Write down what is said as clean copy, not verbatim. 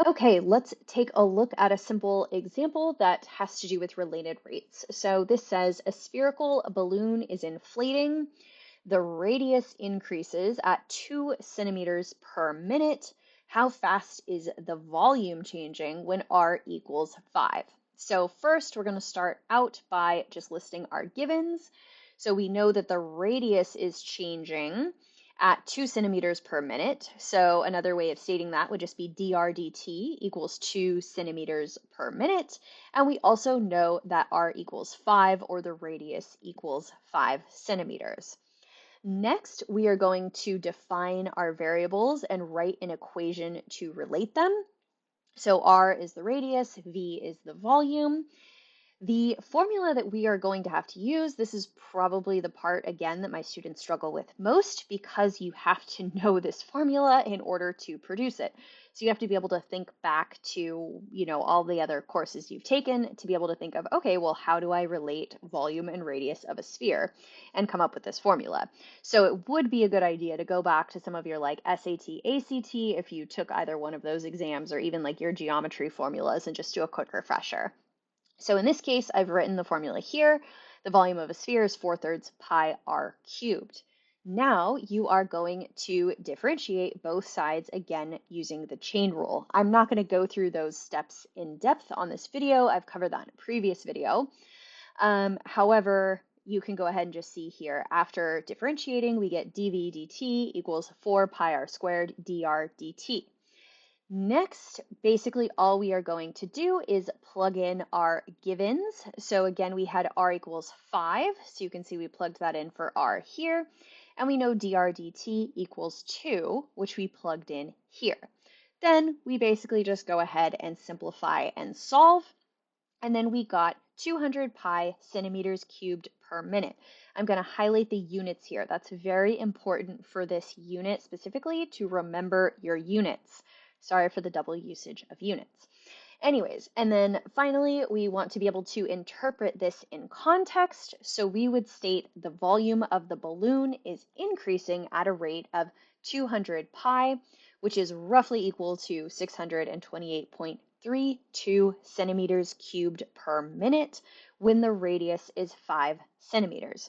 Okay, let's take a look at a simple example that has to do with related rates. So this says a spherical balloon is inflating. The radius increases at 2 centimeters per minute. How fast is the volume changing when R equals 5? So first, we're going to start out by just listing our givens. So we know that the radius is changing at 2 centimeters per minute. So another way of stating that would just be dr dt equals 2 centimeters per minute. And we also know that r equals 5, or the radius equals 5 centimeters. Next, we are going to define our variables and write an equation to relate them. So r is the radius, v is the volume. The formula that we are going to have to use, this is probably the part, again, that my students struggle with most because you have to know this formula in order to produce it. So you have to be able to think back to, all the other courses you've taken to be able to think of, okay, well, how do I relate volume and radius of a sphere and come up with this formula? So it would be a good idea to go back to some of your like SAT, ACT, if you took either one of those exams, or even like your geometry formulas, and just do a quick refresher. So in this case, I've written the formula here. The volume of a sphere is 4/3 pi r cubed. Now you are going to differentiate both sides again using the chain rule. I'm not going to go through those steps in depth on this video. I've covered that in a previous video. However, you can go ahead and just see here, after differentiating, we get dv dt equals 4 pi r squared dr dt. Next, basically all we are going to do is plug in our givens. So again, we had r equals 5. So you can see we plugged that in for r here. And we know dr dt equals 2, which we plugged in here. Then we basically just go ahead and simplify and solve. And then we got 200 pi centimeters cubed per minute. I'm going to highlight the units here. That's very important for this unit specifically, to remember your units. Sorry for the double usage of units. Anyways, and then finally, we want to be able to interpret this in context. So we would state the volume of the balloon is increasing at a rate of 200 pi, which is roughly equal to 628.32 centimeters cubed per minute when the radius is 5 centimeters.